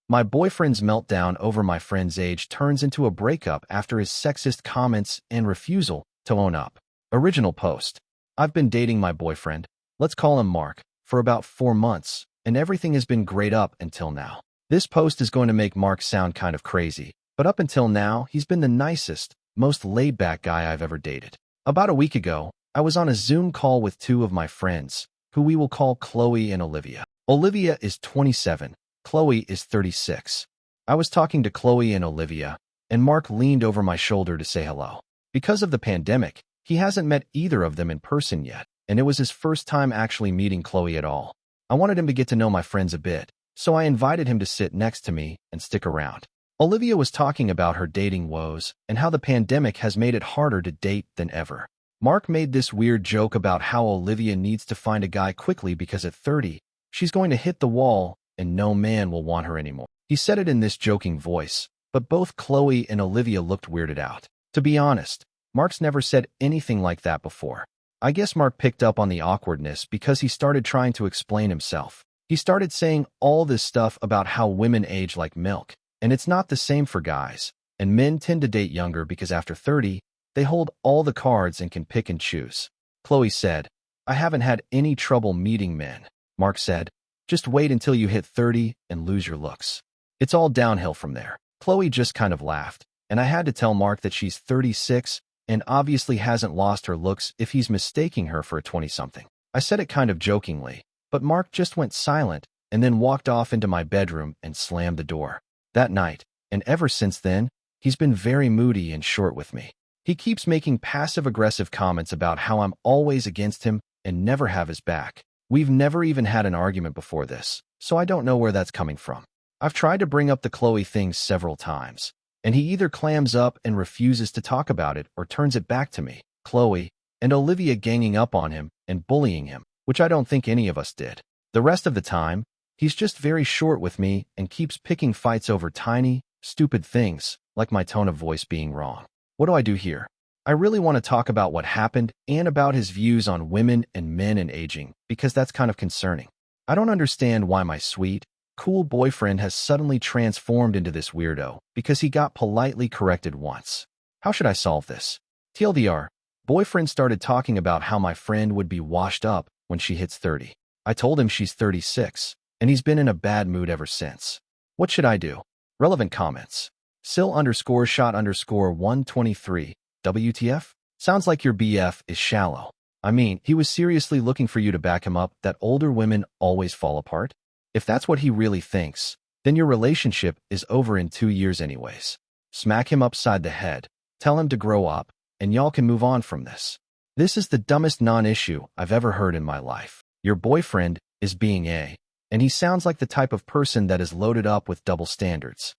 My boyfriend's meltdown over my friend's age turns into a breakup after his sexist comments and refusal to own up. Original post. I've been dating my boyfriend, let's call him Mark, for about 4 months, and everything has been great up until now. This post is going to make Mark sound kind of crazy, but up until now, he's been the nicest, most laid-back guy I've ever dated. About a week ago, I was on a Zoom call with 2 of my friends, who we will call Chloe and Olivia. Olivia is 27. Chloe is 36. I was talking to Chloe and Olivia, and Mark leaned over my shoulder to say hello. Because of the pandemic, he hasn't met either of them in person yet, and it was his first time actually meeting Chloe at all. I wanted him to get to know my friends a bit, so I invited him to sit next to me and stick around. Olivia was talking about her dating woes and how the pandemic has made it harder to date than ever. Mark made this weird joke about how Olivia needs to find a guy quickly because at 30, she's going to hit the wall and no man will want her anymore. He said it in this joking voice, but both Chloe and Olivia looked weirded out. To be honest, Mark's never said anything like that before. I guess Mark picked up on the awkwardness because he started trying to explain himself. He started saying all this stuff about how women age like milk, and it's not the same for guys, and men tend to date younger because after 30, they hold all the cards and can pick and choose. Chloe said, I haven't had any trouble meeting men. Mark said, just wait until you hit 30 and lose your looks. It's all downhill from there. Chloe just kind of laughed, and I had to tell Mark that she's 36 and obviously hasn't lost her looks if he's mistaking her for a 20-something. I said it kind of jokingly, but Mark just went silent and then walked off into my bedroom and slammed the door. That night, and ever since then, he's been very moody and short with me. He keeps making passive-aggressive comments about how I'm always against him and never have his back. We've never even had an argument before this, so I don't know where that's coming from. I've tried to bring up the Chloe thing several times, and he either clams up and refuses to talk about it or turns it back to me, Chloe, and Olivia ganging up on him and bullying him, which I don't think any of us did. The rest of the time, he's just very short with me and keeps picking fights over tiny, stupid things, like my tone of voice being wrong. What do I do here? I really want to talk about what happened and about his views on women and men and aging, because that's kind of concerning. I don't understand why my sweet, cool boyfriend has suddenly transformed into this weirdo because he got politely corrected once. How should I solve this? TLDR, boyfriend started talking about how my friend would be washed up when she hits 30. I told him she's 36, and he's been in a bad mood ever since. What should I do? Relevant comments. Sil_shot_123. WTF? Sounds like your BF is shallow. I mean, he was seriously looking for you to back him up that older women always fall apart? If that's what he really thinks, then your relationship is over in 2 years anyways. Smack him upside the head, tell him to grow up, and y'all can move on from this. This is the dumbest non-issue I've ever heard in my life. Your boyfriend is being and he sounds like the type of person that is loaded up with double standards.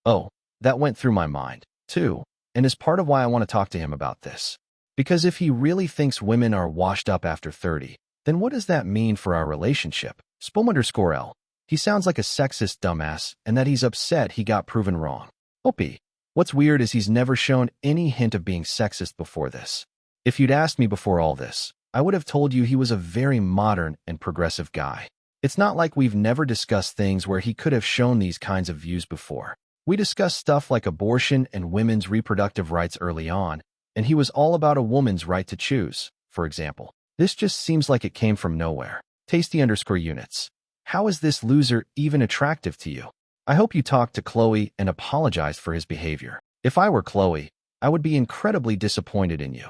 Oh, that went through my mind, too. And is part of why I want to talk to him about this. Because if he really thinks women are washed up after 30, then what does that mean for our relationship? Spom_L. He sounds like a sexist dumbass and that he's upset he got proven wrong. What's weird is he's never shown any hint of being sexist before this. If you'd asked me before all this, I would have told you he was a very modern and progressive guy. It's not like we've never discussed things where he could have shown these kinds of views before. We discussed stuff like abortion and women's reproductive rights early on, and he was all about a woman's right to choose, for example. This just seems like it came from nowhere. Tasty_units. How is this loser even attractive to you? I hope you talked to Chloe and apologized for his behavior. If I were Chloe, I would be incredibly disappointed in you.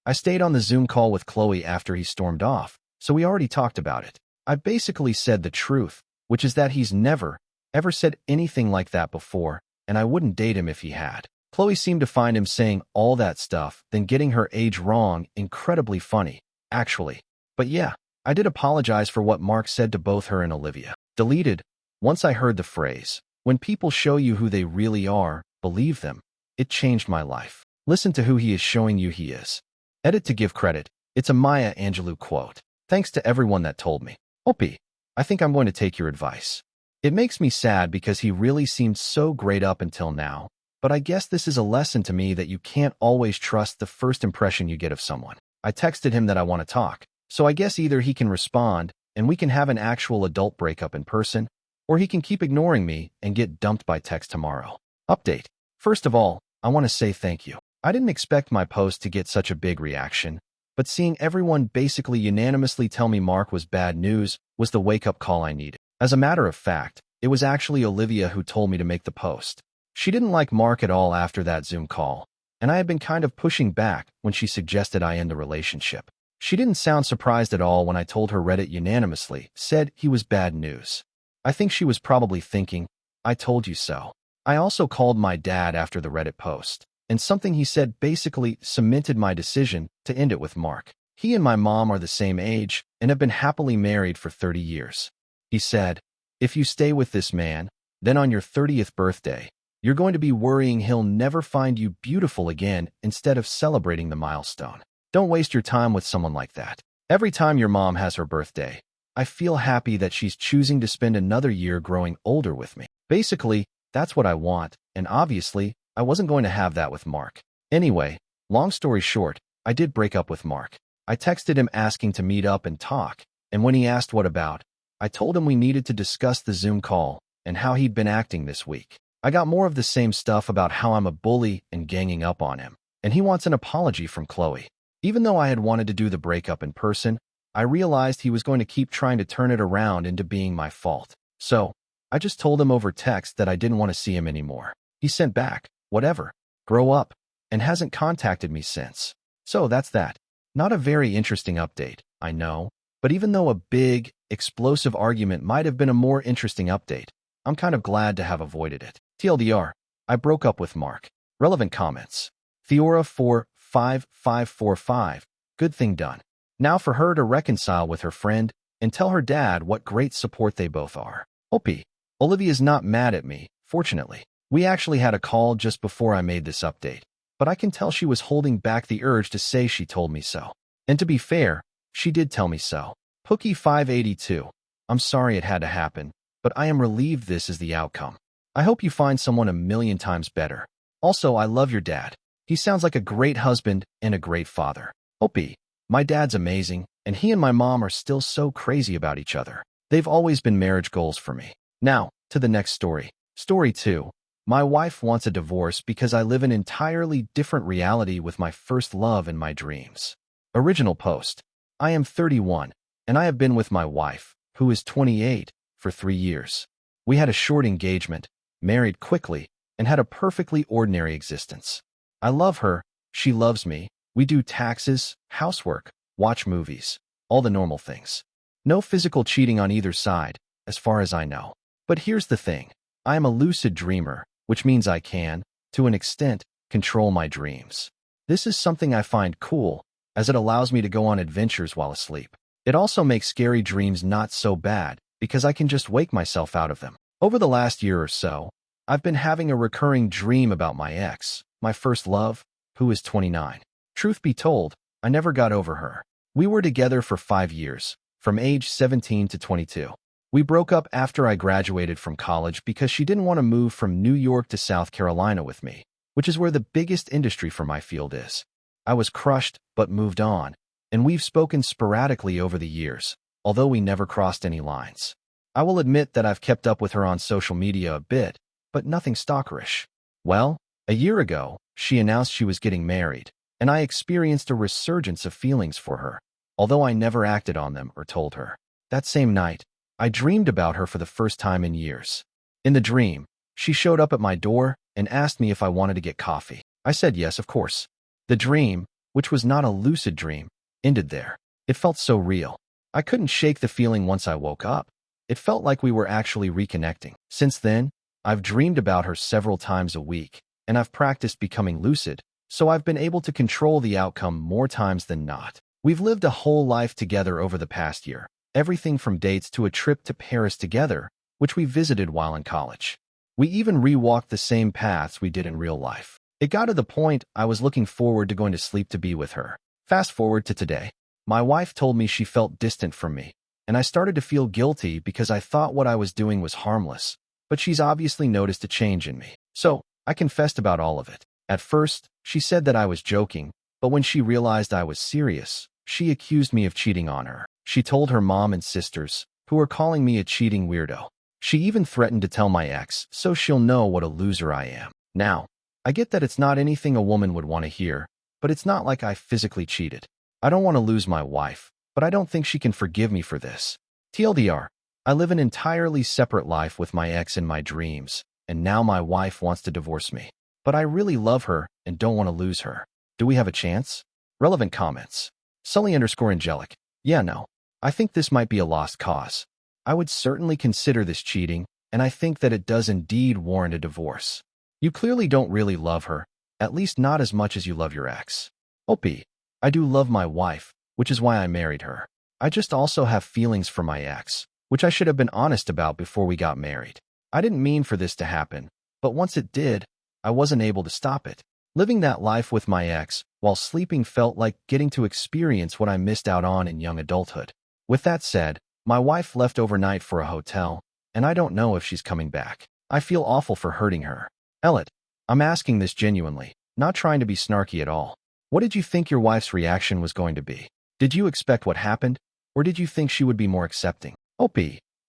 I stayed on the Zoom call with Chloe after he stormed off, so we already talked about it. I basically said the truth, which is that he's never, ever said anything like that before, and I wouldn't date him if he had. Chloe seemed to find him saying all that stuff, then getting her age wrong, incredibly funny, actually. But yeah, I did apologize for what Mark said to both her and Olivia. Deleted. Once I heard the phrase, when people show you who they really are, believe them. It changed my life. Listen to who he is showing you he is. Edit to give credit. It's a Maya Angelou quote. Thanks to everyone that told me. I think I'm going to take your advice. It makes me sad because he really seemed so great up until now, but I guess this is a lesson to me that you can't always trust the first impression you get of someone. I texted him that I want to talk, so I guess either he can respond and we can have an actual adult breakup in person, or he can keep ignoring me and get dumped by text tomorrow. Update. First of all, I want to say thank you. I didn't expect my post to get such a big reaction, but seeing everyone basically unanimously tell me Mark was bad news was the wake-up call I needed. As a matter of fact, it was actually Olivia who told me to make the post. She didn't like Mark at all after that Zoom call, and I had been kind of pushing back when she suggested I end the relationship. She didn't sound surprised at all when I told her Reddit unanimously said he was bad news. I think she was probably thinking, I told you so. I also called my dad after the Reddit post, and something he said basically cemented my decision to end it with Mark. He and my mom are the same age and have been happily married for 30 years. He said, if you stay with this man, then on your 30th birthday, you're going to be worrying he'll never find you beautiful again instead of celebrating the milestone. Don't waste your time with someone like that. Every time your mom has her birthday, I feel happy that she's choosing to spend another year growing older with me. Basically, that's what I want, and obviously, I wasn't going to have that with Mark. Anyway, long story short, I did break up with Mark. I texted him asking to meet up and talk, and when he asked what about, I told him we needed to discuss the Zoom call and how he'd been acting this week. I got more of the same stuff about how I'm a bully and ganging up on him, and he wants an apology from Chloe. Even though I had wanted to do the breakup in person, I realized he was going to keep trying to turn it around into being my fault. So, I just told him over text that I didn't want to see him anymore. He sent back, whatever, grow up, and hasn't contacted me since. So that's that. Not a very interesting update, I know, but even though a big, explosive argument might have been a more interesting update, I'm kind of glad to have avoided it. TLDR, I broke up with Mark. Relevant comments. Theora45545, good thing done. Now for her to reconcile with her friend and tell her dad what great support they both are. OP. Olivia's not mad at me, fortunately. We actually had a call just before I made this update, but I can tell she was holding back the urge to say she told me so. And to be fair, she did tell me so. Pookie582, I'm sorry it had to happen, but I am relieved this is the outcome. I hope you find someone a million times better. Also, I love your dad. He sounds like a great husband and a great father. OP, my dad's amazing, and he and my mom are still so crazy about each other. They've always been marriage goals for me. Now, to the next story. Story 2. My wife wants a divorce because I live an entirely different reality with my first love in my dreams. Original post. I am 31, and I have been with my wife, who is 28, for 3 years. We had a short engagement, married quickly, and had a perfectly ordinary existence. I love her, she loves me, we do taxes, housework, watch movies, all the normal things. No physical cheating on either side, as far as I know. But here's the thing. I am a lucid dreamer, which means I can, to an extent, control my dreams. This is something I find cool, as it allows me to go on adventures while asleep. It also makes scary dreams not so bad, because I can just wake myself out of them. Over the last year or so, I've been having a recurring dream about my ex, my first love, who is 29. Truth be told, I never got over her. We were together for 5 years, from age 17 to 22. We broke up after I graduated from college because she didn't want to move from New York to South Carolina with me, which is where the biggest industry for my field is. I was crushed, but moved on, and we've spoken sporadically over the years, although we never crossed any lines. I will admit that I've kept up with her on social media a bit, but nothing stalkerish. Well, a year ago, she announced she was getting married, and I experienced a resurgence of feelings for her, although I never acted on them or told her. That same night, I dreamed about her for the first time in years. In the dream, she showed up at my door and asked me if I wanted to get coffee. I said yes, of course. The dream, which was not a lucid dream, ended there. It felt so real. I couldn't shake the feeling once I woke up. It felt like we were actually reconnecting. Since then, I've dreamed about her several times a week, and I've practiced becoming lucid, so I've been able to control the outcome more times than not. We've lived a whole life together over the past year. Everything from dates to a trip to Paris together, which we visited while in college. We even re-walked the same paths we did in real life. It got to the point I was looking forward to going to sleep to be with her. Fast forward to today. My wife told me she felt distant from me, and I started to feel guilty because I thought what I was doing was harmless, but she's obviously noticed a change in me. So, I confessed about all of it. At first, she said that I was joking, but when she realized I was serious, she accused me of cheating on her. She told her mom and sisters, who were calling me a cheating weirdo. She even threatened to tell my ex, so she'll know what a loser I am. Now, I get that it's not anything a woman would want to hear, but it's not like I physically cheated. I don't want to lose my wife, but I don't think she can forgive me for this. TLDR, I live an entirely separate life with my ex in my dreams, and now my wife wants to divorce me. But I really love her and don't want to lose her. Do we have a chance? Relevant comments. Sully_Angelic. Yeah, no. I think this might be a lost cause. I would certainly consider this cheating, and I think that it does indeed warrant a divorce. You clearly don't really love her, at least not as much as you love your ex. OP. I do love my wife, which is why I married her. I just also have feelings for my ex, which I should have been honest about before we got married. I didn't mean for this to happen, but once it did, I wasn't able to stop it. Living that life with my ex while sleeping felt like getting to experience what I missed out on in young adulthood. With that said, my wife left overnight for a hotel, and I don't know if she's coming back. I feel awful for hurting her. Elliot, I'm asking this genuinely, not trying to be snarky at all. What did you think your wife's reaction was going to be? Did you expect what happened, or did you think she would be more accepting? OP.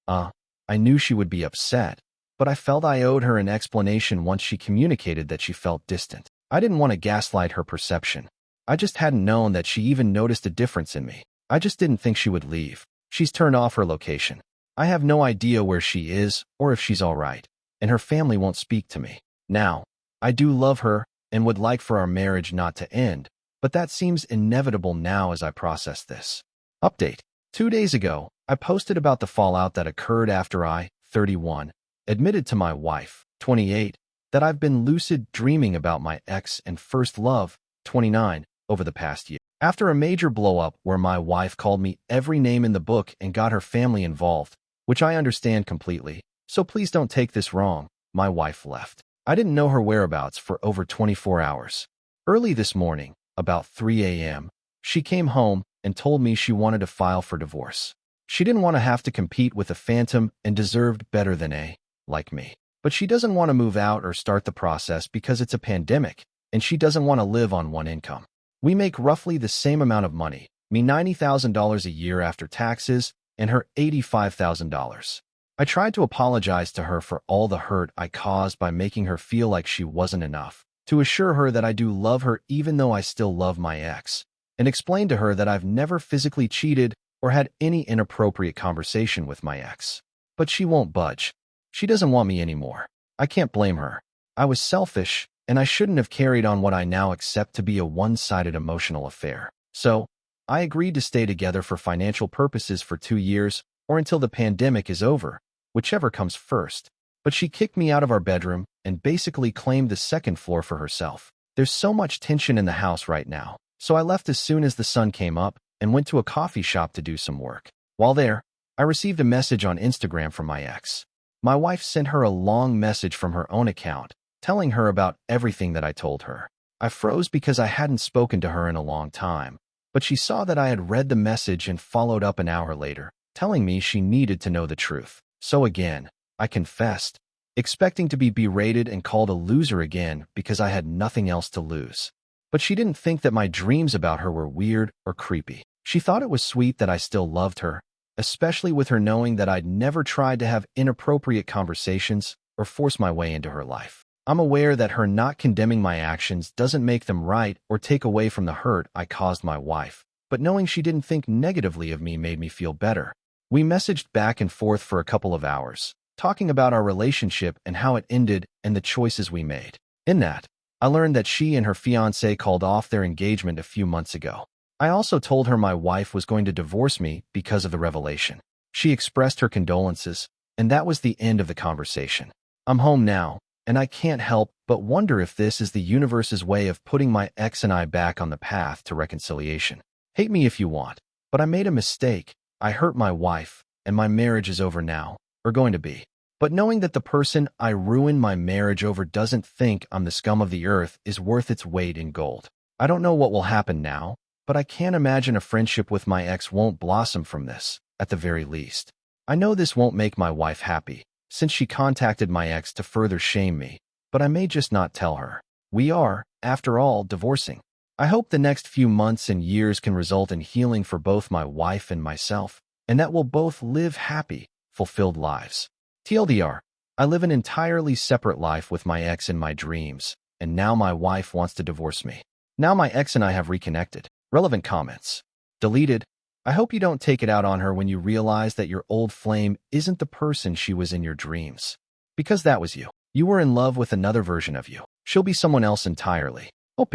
I knew she would be upset, but I felt I owed her an explanation once she communicated that she felt distant. I didn't want to gaslight her perception. I just hadn't known that she even noticed a difference in me. I just didn't think she would leave. She's turned off her location. I have no idea where she is or if she's all right, and her family won't speak to me. Now, I do love her and would like for our marriage not to end, but that seems inevitable now as I process this. Update. 2 days ago, I posted about the fallout that occurred after I, 31, admitted to my wife, 28, that I've been lucid dreaming about my ex and first love, 29, over the past year. After a major blow-up where my wife called me every name in the book and got her family involved, which I understand completely, so please don't take this wrong, my wife left. I didn't know her whereabouts for over 24 hours. Early this morning, about 3 a.m., she came home and told me she wanted to file for divorce. She didn't want to have to compete with a phantom and deserved better than like me. But she doesn't want to move out or start the process because it's a pandemic, and she doesn't want to live on one income. We make roughly the same amount of money, me $90,000 a year after taxes, and her $85,000. I tried to apologize to her for all the hurt I caused by making her feel like she wasn't enough, to assure her that I do love her even though I still love my ex, and explain to her that I've never physically cheated or had any inappropriate conversation with my ex. But she won't budge. She doesn't want me anymore. I can't blame her. I was selfish, and I shouldn't have carried on what I now accept to be a one-sided emotional affair. So, I agreed to stay together for financial purposes for 2 years, or until the pandemic is over, whichever comes first. But she kicked me out of our bedroom and basically claimed the second floor for herself. There's so much tension in the house right now, so I left as soon as the sun came up and went to a coffee shop to do some work. While there, I received a message on Instagram from my ex. My wife sent her a long message from her own account, telling her about everything that I told her. I froze because I hadn't spoken to her in a long time, but she saw that I had read the message and followed up an hour later, telling me she needed to know the truth. So again, I confessed, expecting to be berated and called a loser again because I had nothing else to lose. But she didn't think that my dreams about her were weird or creepy. She thought it was sweet that I still loved her, especially with her knowing that I'd never tried to have inappropriate conversations or force my way into her life. I'm aware that her not condemning my actions doesn't make them right or take away from the hurt I caused my wife, but knowing she didn't think negatively of me made me feel better. We messaged back and forth for a couple of hours, talking about our relationship and how it ended and the choices we made. In that, I learned that she and her fiancé called off their engagement a few months ago. I also told her my wife was going to divorce me because of the revelation. She expressed her condolences, and that was the end of the conversation. I'm home now, and I can't help but wonder if this is the universe's way of putting my ex and I back on the path to reconciliation. Hate me if you want, but I made a mistake. I hurt my wife, and my marriage is over now, or going to be. But knowing that the person I ruined my marriage over doesn't think I'm the scum of the earth is worth its weight in gold. I don't know what will happen now, but I can't imagine a friendship with my ex won't blossom from this, at the very least. I know this won't make my wife happy, since she contacted my ex to further shame me, but I may just not tell her. We are, after all, divorcing. I hope the next few months and years can result in healing for both my wife and myself, and that we'll both live happy, fulfilled lives. TLDR, I live an entirely separate life with my ex in my dreams, and now my wife wants to divorce me. Now my ex and I have reconnected. Relevant comments. Deleted. I hope you don't take it out on her when you realize that your old flame isn't the person she was in your dreams. Because that was you. You were in love with another version of you. She'll be someone else entirely. OP.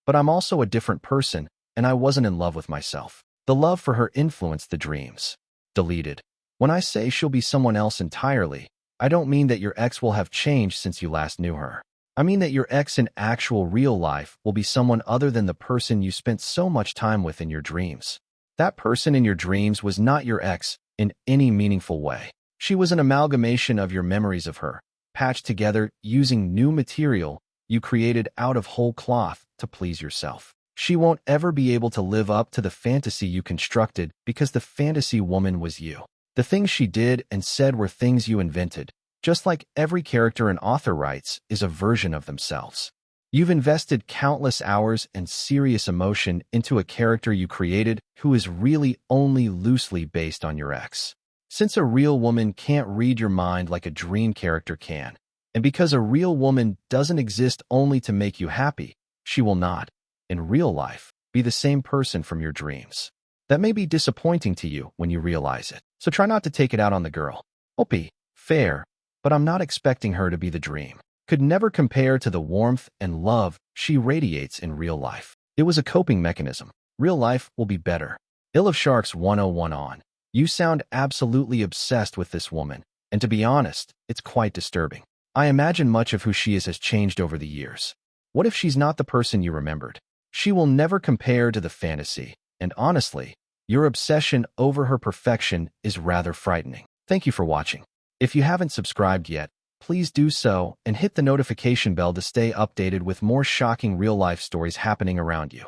But I'm also a different person, and I wasn't in love with myself. The love for her influenced the dreams. Deleted. When I say she'll be someone else entirely, I don't mean that your ex will have changed since you last knew her. I mean that your ex in actual real life will be someone other than the person you spent so much time with in your dreams. That person in your dreams was not your ex in any meaningful way. She was an amalgamation of your memories of her, patched together using new material you created out of whole cloth to please yourself. She won't ever be able to live up to the fantasy you constructed because the fantasy woman was you. The things she did and said were things you invented. Just like every character an author writes is a version of themselves. You've invested countless hours and serious emotion into a character you created who is really only loosely based on your ex. Since a real woman can't read your mind like a dream character can, and because a real woman doesn't exist only to make you happy, she will not, in real life, be the same person from your dreams. That may be disappointing to you when you realize it, so try not to take it out on the girl. OP. Fair. But I'm not expecting her to be the dream. Could never compare to the warmth and love she radiates in real life. It was a coping mechanism. Real life will be better. Ill of Sharks 101 on. You sound absolutely obsessed with this woman, and to be honest, it's quite disturbing. I imagine much of who she is has changed over the years. What if she's not the person you remembered? She will never compare to the fantasy, and honestly, your obsession over her perfection is rather frightening. Thank you for watching. If you haven't subscribed yet, please do so and hit the notification bell to stay updated with more shocking real-life stories happening around you.